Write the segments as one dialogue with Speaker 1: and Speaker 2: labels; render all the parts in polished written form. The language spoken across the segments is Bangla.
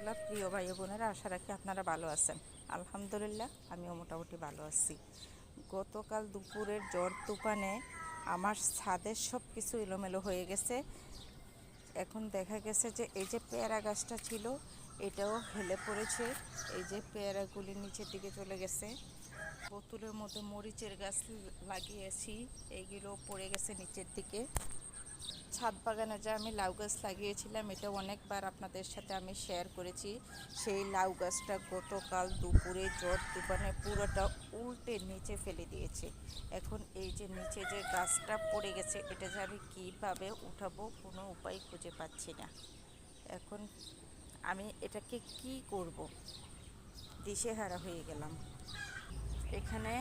Speaker 1: বাংলা প্রিয় ভাই বোনেরা, আশা রাখি আপনারা ভালো আছেন। আলহামদুলিল্লাহ আমিও মোটামুটি ভালো আছি। গতকাল দুপুরের ঝড় তুফানে আমার ছাদের সব কিছু এলোমেলো হয়ে গেছে। এখন দেখা গেছে যে এই যে পেয়ারা গাছটা ছিল এটাও হেলে পড়েছে। এই যে পেয়ারাগুলি নিচের দিকে চলে গেছে। বোতলের মধ্যে মরিচের গাছ লাগিয়েছি, এইগুলো পড়ে গেছে নিচের দিকে। ছাদ বাগানে যে আমি লাউ গাছ লাগিয়েছিলাম এটা অনেকবার আপনাদের সাথে আমি শেয়ার করেছি। সেই লাউ গাছটা গতকাল দুপুরে ঝড় তুফানে পুরোটা উল্টে নিচে ফেলে দিয়েছে। এখন এই যে নিচে যে গাছটা পড়ে গেছে এটা যে আমি কীভাবে উঠাবো কোনো উপায় খুঁজে পাচ্ছি না। এখন আমি এটাকে কি করব, দিশেহারা হয়ে গেলাম। এখানে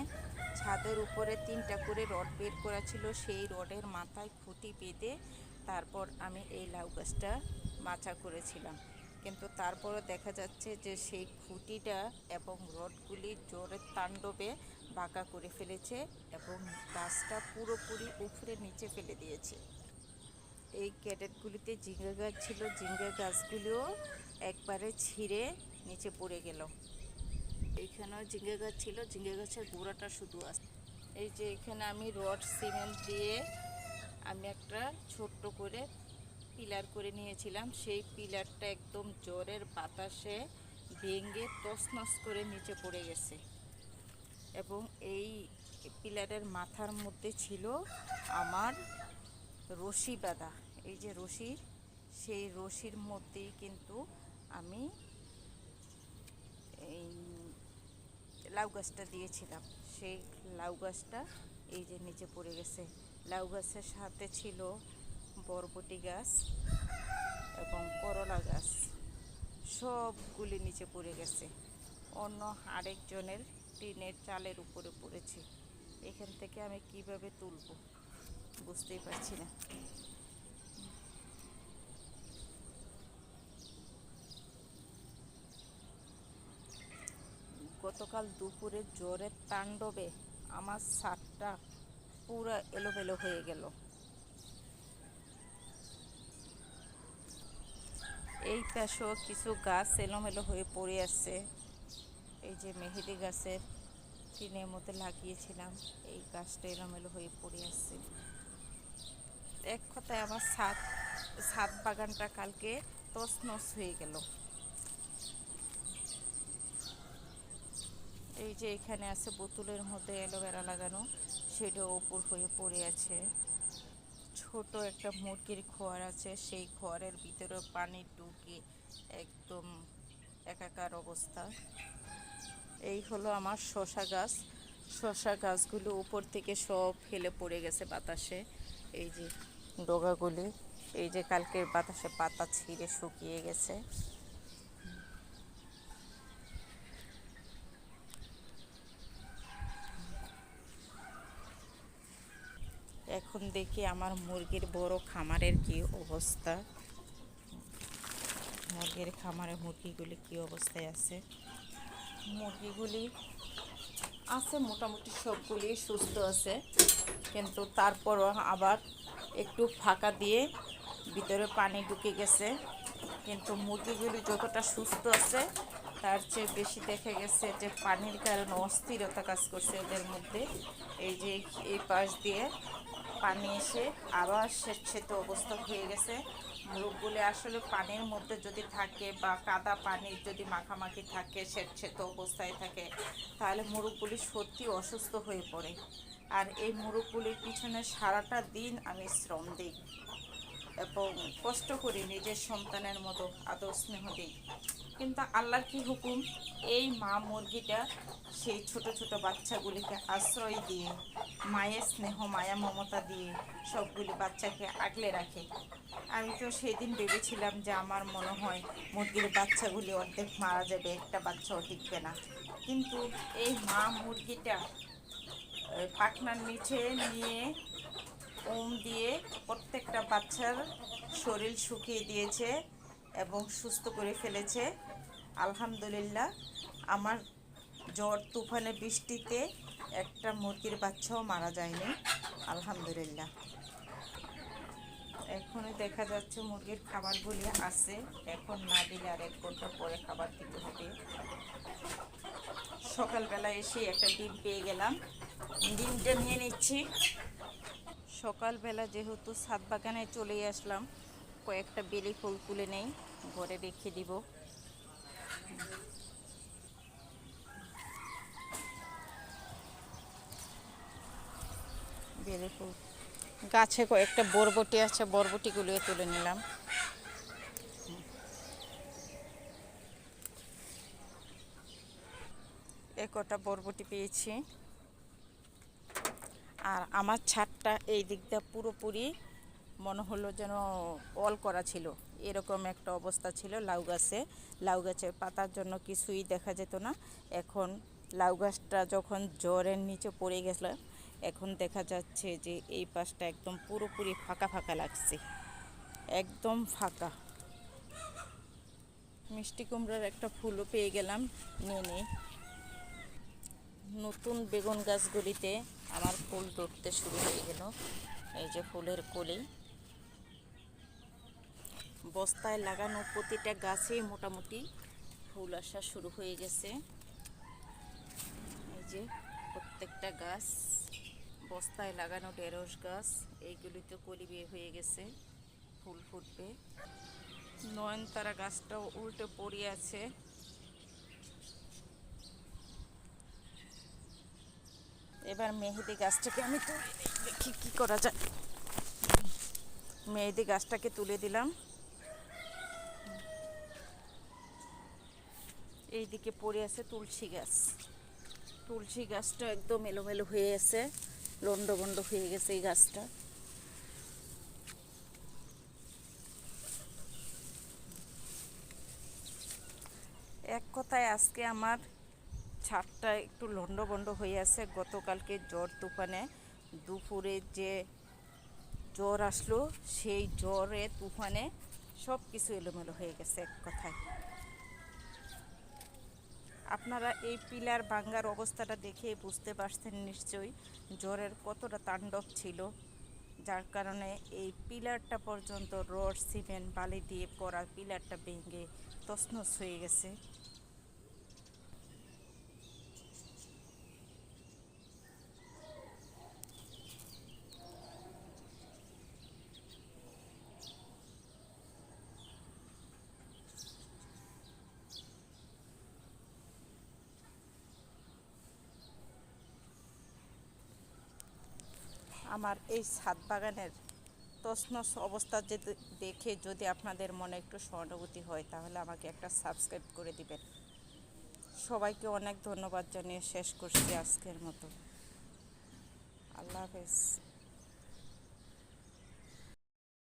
Speaker 1: ছাদের উপরে 3টা করে রড বের করা ছিল, সেই রডের মাথায় খুঁটি বেঁধে তারপর আমি এই লাউ গাছটা মাচা করেছিলাম। কিন্তু তারপরও দেখা যাচ্ছে যে সেই খুঁটিটা এবং রডগুলি জোরের তাণ্ডবে বাঁকা করে ফেলেছে এবং গাছটা পুরোপুরি উপরে নিচে ফেলে দিয়েছে। এই ক্যাডেটগুলিতে ঝিঙ্গা গাছ ছিল, ঝিঙ্গা গাছগুলিও একবারে ছিঁড়ে নিচে পড়ে গেল। এইখানেও ঝিঙ্গা গাছ ছিল, ঝিঙ্গা গাছের গোড়াটা শুধু আছে। এই যে এখানে আমি রড সিমেন্ট দিয়ে আমি একটা ছোট্ট করে পিলার করে নিয়েছিলাম, সেই পিলারটা একদম জোরের বাতাসে ভেঙে তছনছ করে নিচে পড়ে গেছে। এবং এই পিলারের মাথার মধ্যে ছিল আমার রশি বাঁধা। এই যে রশি, সেই রশির মধ্যেই কিন্তু আমি এই লাউ গাছটা দিয়েছিলাম। সেই লাউ গাছটা এই যে নিচে পড়ে গেছে। লাউ গাছের সাথে ছিল বরবটি গাছ এবং করলা গাছ, সবগুলি নিচে পড়ে গেছে। অন্য আরেকজনের টিনের চালের উপরে পড়েছে। এখান থেকে আমি কিভাবে তুলব বুঝতেই পারছি না। গতকাল দুপুরে জোরের তাণ্ডবে আমার ছাদটা পুরো এলোমেলো হয়ে গেল। এই পাশেও কিছু গাছ এলোমেলো হয়ে পড়ে আছে। এই যে মেহেদি গাছের টিনের মধ্যে লাগিয়েছিলাম, এই গাছটা এলোমেলো হয়ে পড়ে আছে। এক কথায় আমার ছাদ বাগানটা কালকে তছনছ হয়ে গেল। এই যে এখানে আছে বোতলের মধ্যে অ্যালোভেরা লাগানো, সেটাও উপর হয়ে পড়ে আছে। ছোট একটা মুরগির খোয়ার আছে, সেই খোয়ারের ভিতরে পানি ঢুকে একদম একাকার অবস্থা। এই হলো আমার শসা গাছ। শসা গাছগুলো উপর থেকে সব ফেলে পড়ে গেছে বাতাসে। এই যে ডগাগুলি, এই যে কালকের বাতাসে পাতা ছিঁড়ে শুকিয়ে গেছে। এখন দেখি আমার মুরগির বড় খামারের কি অবস্থা। মুরগির খামারে মুরগিগুলি কি অবস্থায় আছে। মুরগিগুলি আছে মোটামুটি সবগুলি সুস্থ আছে, কিন্তু তারপরও আবার একটু ফাঁকা দিয়ে ভিতরে পানি ঢুকে গেছে। কিন্তু মুরগিগুলি যতটা সুস্থ আছে তার চেয়ে বেশি দেখা গেছে যে পানির কারণে অস্থিরতা কাজ করছে এদের মধ্যে। এই যে এই পাশ দিয়ে পানি এসে আবার স্বেচ্ছেত অবস্থা হয়ে গেছে। মুরগগুলি আসলে পানির মধ্যে যদি থাকে বা কাদা পানির যদি মাখামাখি থাকে, স্বেচ্ছেত অবস্থায় থাকে, তাহলে মুরগগুলি সত্যি অসুস্থ হয়ে পড়ে। আর এই মুরগগুলির পিছনে সারাটা দিন আমি শ্রম দিই এবং কষ্ট করি, নিজের সন্তানের মতো আদর স্নেহ দিই। কিন্তু আল্লাহর কি হুকুম, এই মা মুরগিটা সেই ছোট ছোট বাচ্চাগুলিকে আশ্রয় দিয়ে, মায়ের স্নেহ মায়া মমতা দিয়ে সবগুলি বাচ্চাকে আগলে রাখে। আমি তো সেদিন ভেবেছিলাম যে আমার মনে হয় মুরগির বাচ্চাগুলি অর্ধেক মারা যাবে, একটা বাচ্চাও টিকবে না। কিন্তু এই মা মুরগিটা পাখনার নিচে নিয়ে দিয়ে প্রত্যেকটা বাচ্চার শরীর শুকিয়ে দিয়েছে এবং সুস্থ করে ফেলেছে। আলহামদুলিল্লাহ, আমার ঝড় তুফানে বৃষ্টিতে একটা মুরগির বাচ্চাও মারা যায়নি, আলহামদুলিল্লাহ। এখনই দেখা যাচ্ছে মুরগির খাবারগুলি আছে, এখন না দিলে আর 1 ঘন্টা পরে খাবার দিতে হবে। সকালবেলা এসে একটা ডিম পেয়ে গেলাম, ডিমটা নিয়ে নিচ্ছি। সকালবেলা যেহেতু ছাদ বাগানে চলে আসলাম, কয়েকটা বেলি ফুল তুলে নেই, ঘরে রেখে দিব। বেলি ফুল গাছে কয়েকটা বরবটি আছে, বরবটিগুলো তুলে নিলাম। কটা বরবটি পেয়েছি। আর আমার ছাদটা এই দিকটা পুরোপুরি মনে হলো যেন অল করা ছিল, এরকম একটা অবস্থা ছিল। লাউ গাছের পাতার জন্য কিছুই দেখা যেত না। এখন লাউ গাছটা যখন জ্বরের নিচে পড়ে গেছিল, এখন দেখা যাচ্ছে যে এই পাশটা একদম পুরোপুরি ফাঁকা ফাঁকা লাগছে, একদম ফাঁকা। মিষ্টি কুমড়ার একটা ফুলও পেয়ে গেলাম, নিয়ে নিই। নতুন বেগুন গাছগুলিতে আমার ফুল ধরতে শুরু হয়ে গেল। এই যে ফুলের কলি, বস্তায় লাগানো প্রতিটা গাছেই মোটামুটি ফুল আসা শুরু হয়ে গেছে। এই যে প্রত্যেকটা গাছ, বস্তায় লাগানো ঢেঁড়স গাছ, এইগুলিতে কলি বের হয়ে গেছে, ফুল ফুটবে। নয়নতারা গাছটাও উল্টে পড়ে আছে। এবার মেহেদি গাছটাকে আমি তুলে দেখি কি করা যায়। মেহেদি গাছটাকে তুলে দিলাম। এইদিকে পড়ে আছে তুলসী গাছ, তুলসী গাছটা একদম এলোমেলো হয়ে আছে, লন্ডভন্ড হয়ে গেছে এই গাছটা। এক কথায় আজকে আমার ছাদটা একটু লন্ডভন্ড হয়ে আছে। গতকালকে ঝড় তুফানে দুপুরে যে জ্বর আসলো, সেই জ্বরে তুফানে সব কিছু এলোমেলো হয়ে গেছে এক কথায়। আপনারা এই পিলার ভাঙ্গার অবস্থাটা দেখে বুঝতে পারছেন নিশ্চয়ই জ্বরের কতটা তাণ্ডব ছিল, যার কারণে এই পিলারটা পর্যন্ত রড সিমেন্ট বালি দিয়ে করা পিলারটা ভেঙে তছনছ হয়ে গেছে। আমার এই ছাদ বাগানের তছনছ অবস্থা দেখে যদি আপনাদের মনে একটু সহানুভূতি হয়, তাহলে আমাকে একটা সাবস্ক্রাইব করে দিবেন। সবাইকে অনেক ধন্যবাদ জানিয়ে শেষ করছি আজকের মতো। আল্লাহ হাফেজ।